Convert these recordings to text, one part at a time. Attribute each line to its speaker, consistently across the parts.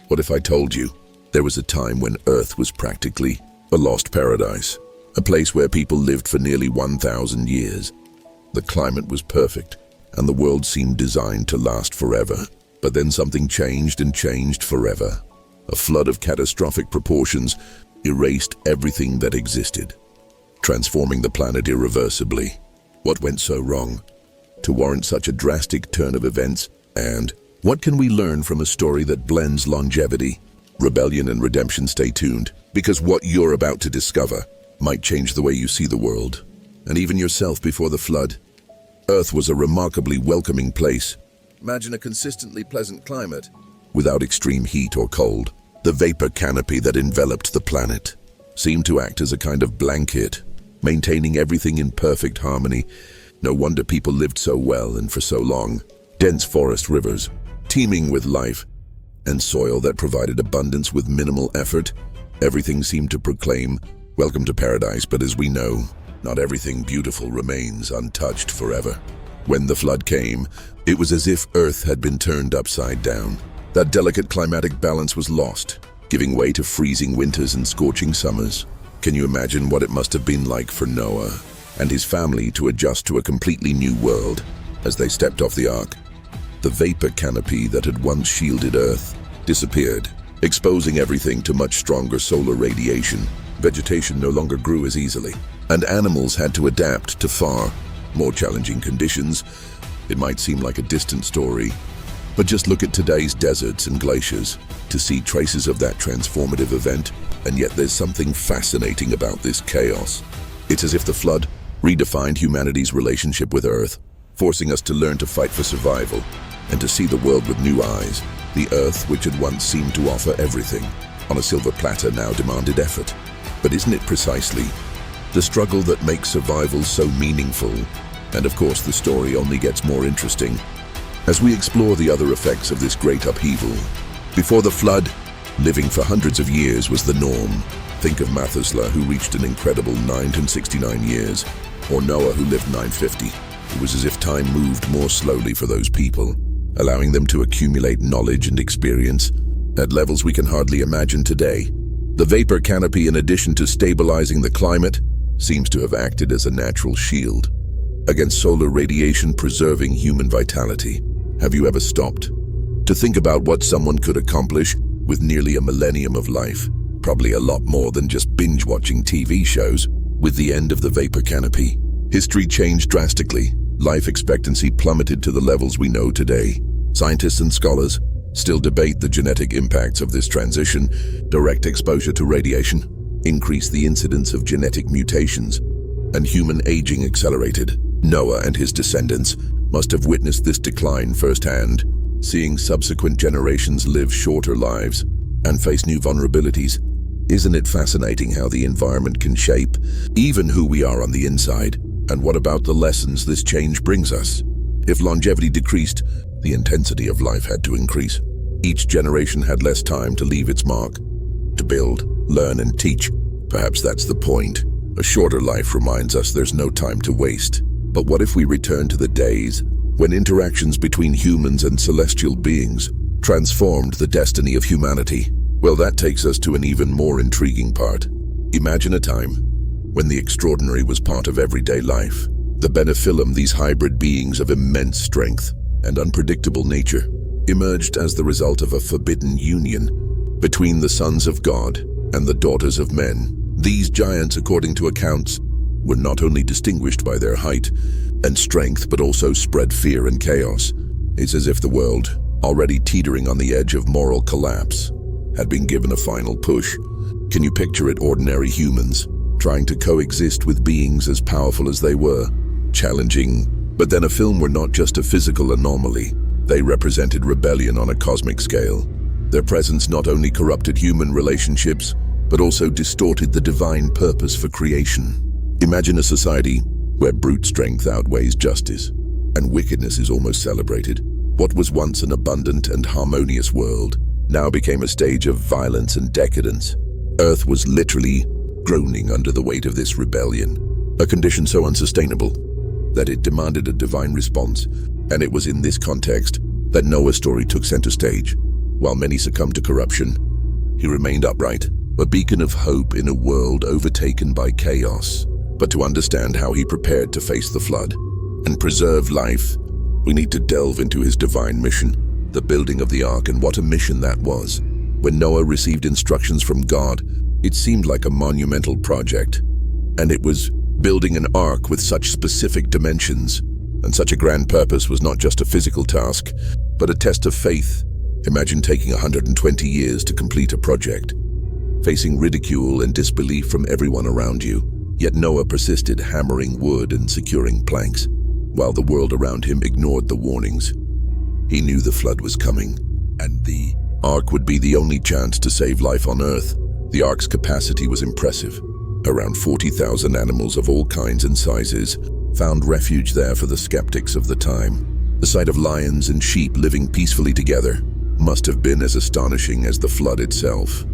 Speaker 1: What if I told you there was a time when Earth was practically a lost paradise, a place where people lived for nearly 1,000 years? The climate was perfect, and the world seemed designed to last forever. But then something changed and changed forever. A flood of catastrophic proportions erased everything that existed, transforming the planet irreversibly. What went so wrong to warrant such a drastic turn of events? And what can we learn from a story that blends longevity, rebellion, and redemption? Stay tuned, because what you're about to discover might change the way you see the world, and even yourself. Before the flood, Earth was a remarkably welcoming place. Imagine a consistently pleasant climate, without extreme heat or cold. The vapor canopy that enveloped the planet seemed to act as a kind of blanket, maintaining everything in perfect harmony. No wonder people lived so well and for so long. Dense forest rivers, teeming with life, and soil that provided abundance with minimal effort. Everything seemed to proclaim, "Welcome to paradise." But as we know, not everything beautiful remains untouched forever. When the flood came, it was as if Earth had been turned upside down. That delicate climatic balance was lost, giving way to freezing winters and scorching summers. Can you imagine what it must have been like for Noah and his family to adjust to a completely new world as they stepped off the ark? The vapor canopy that had once shielded Earth disappeared, exposing everything to much stronger solar radiation. Vegetation no longer grew as easily, and animals had to adapt to far more challenging conditions. It might seem like a distant story, but just look at today's deserts and glaciers to see traces of that transformative event. And yet there's something fascinating about this chaos. It's as if the flood redefined humanity's relationship with Earth, forcing us to learn to fight for survival and to see the world with new eyes. The Earth, which had once seemed to offer everything on a silver platter, now demanded effort. But isn't it precisely the struggle that makes survival so meaningful? And of course, the story only gets more interesting as we explore the other effects of this great upheaval. Before the flood, living for hundreds of years was the norm. Think of Methuselah, who reached an incredible 969 years, or Noah, who lived 950. It was as if time moved more slowly for those people, allowing them to accumulate knowledge and experience at levels we can hardly imagine today. The vapor canopy, in addition to stabilizing the climate, seems to have acted as a natural shield against solar radiation, preserving human vitality. Have you ever stopped to think about what someone could accomplish with nearly a millennium of life? Probably a lot more than just binge-watching TV shows. With the end of the vapor canopy, history changed drastically. Life expectancy plummeted to the levels we know today. Scientists and scholars still debate the genetic impacts of this transition. Direct exposure to radiation increased the incidence of genetic mutations, and human aging accelerated. Noah and his descendants must have witnessed this decline firsthand, seeing subsequent generations live shorter lives and face new vulnerabilities. Isn't it fascinating how the environment can shape even who we are on the inside? And what about the lessons this change brings us? If longevity decreased, the intensity of life had to increase. Each generation had less time to leave its mark, to build, learn, and teach. Perhaps that's the point. A shorter life reminds us there's no time to waste. But what if we return to the days when interactions between humans and celestial beings transformed the destiny of humanity? Well, that takes us to an even more intriguing part. Imagine a time when the extraordinary was part of everyday life. The Nephilim, these hybrid beings of immense strength and unpredictable nature, emerged as the result of a forbidden union between the sons of God and the daughters of men. These giants, according to accounts, were not only distinguished by their height and strength, but also spread fear and chaos. It's as if the world, already teetering on the edge of moral collapse, had been given a final push. Can you picture it? Ordinary humans trying to coexist with beings as powerful as they were. Challenging. But then Nephilim were not just a physical anomaly. They represented rebellion on a cosmic scale. Their presence not only corrupted human relationships, but also distorted the divine purpose for creation. Imagine a society where brute strength outweighs justice, and wickedness is almost celebrated. What was once an abundant and harmonious world now became a stage of violence and decadence. Earth was literally groaning under the weight of this rebellion, a condition so unsustainable that it demanded a divine response. And it was in this context that Noah's story took center stage. While many succumbed to corruption, he remained upright, a beacon of hope in a world overtaken by chaos. But to understand how he prepared to face the flood and preserve life, we need to delve into his divine mission, the building of the ark, and what a mission that was. When Noah received instructions from God, it seemed like a monumental project. And it was building an ark with such specific dimensions and such a grand purpose was not just a physical task, but a test of faith. Imagine taking 120 years to complete a project, facing ridicule and disbelief from everyone around you. Yet Noah persisted, hammering wood and securing planks, while the world around him ignored the warnings. He knew the flood was coming, and the ark would be the only chance to save life on earth. The ark's capacity was impressive. Around 40,000 animals of all kinds and sizes found refuge there for the skeptics of the time. The sight of lions and sheep living peacefully together must have been as astonishing as the flood itself.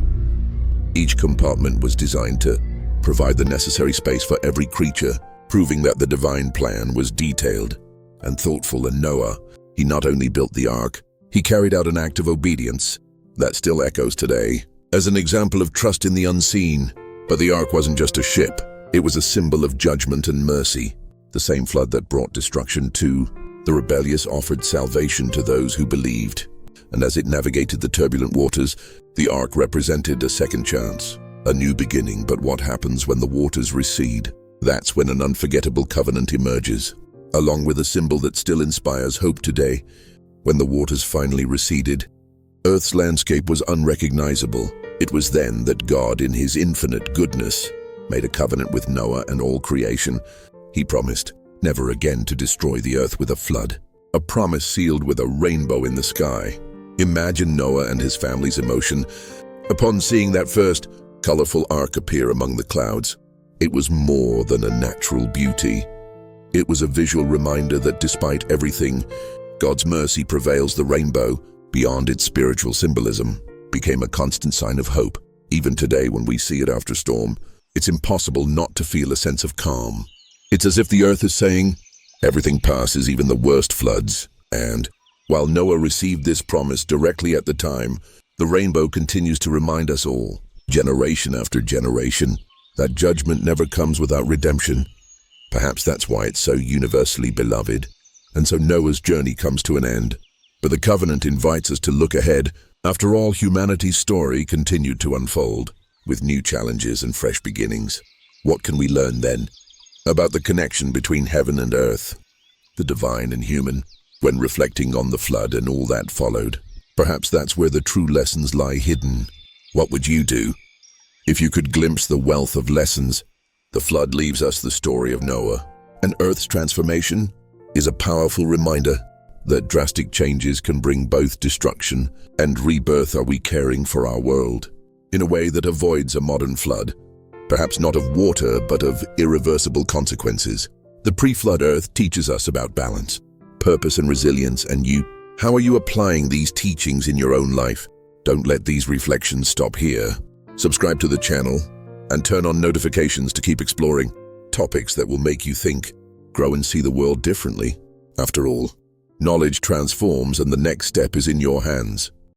Speaker 1: Each compartment was designed to provide the necessary space for every creature, proving that the divine plan was detailed and thoughtful. And Noah, he not only built the ark, he carried out an act of obedience that still echoes today as an example of trust in the unseen. But the ark wasn't just a ship, it was a symbol of judgment and mercy. The same flood that brought destruction to the rebellious offered salvation to those who believed. And as it navigated the turbulent waters, the ark represented a second chance, a new beginning. But what happens when the waters recede? That's when an unforgettable covenant emerges, along with a symbol that still inspires hope today. When the waters finally receded, Earth's landscape was unrecognizable. It was then that God, in his infinite goodness, made a covenant with Noah and all creation. He promised never again to destroy the earth with a flood, a promise sealed with a rainbow in the sky. Imagine Noah and his family's emotion upon seeing that first colorful ark appear among the clouds. It was more than a natural beauty. It was a visual reminder that despite everything, God's mercy prevails. The rainbow, beyond its spiritual symbolism, became a constant sign of hope. Even today, when we see it after storm, it's impossible not to feel a sense of calm. It's as if the earth is saying, everything passes, even the worst floods. And while Noah received this promise directly at the time, the rainbow continues to remind us all, generation after generation, that judgment never comes without redemption. Perhaps that's why it's so universally beloved. And so Noah's journey comes to an end. But the covenant invites us to look ahead. After all, humanity's story continued to unfold, with new challenges and fresh beginnings. What can we learn then about the connection between heaven and earth, the divine and human, when reflecting on the flood and all that followed? Perhaps that's where the true lessons lie hidden. What would you do if you could glimpse the wealth of lessons? The flood leaves us the story of Noah, and Earth's transformation is a powerful reminder that drastic changes can bring both destruction and rebirth. Are we caring for our world in a way that avoids a modern flood? Perhaps not of water, but of irreversible consequences. The pre-flood Earth teaches us about balance, purpose, and resilience. And you, how are you applying these teachings in your own life? Don't let these reflections stop here. Subscribe to the channel and turn on notifications to keep exploring topics that will make you think, grow, and see the world differently. After all, knowledge transforms, and the next step is in your hands.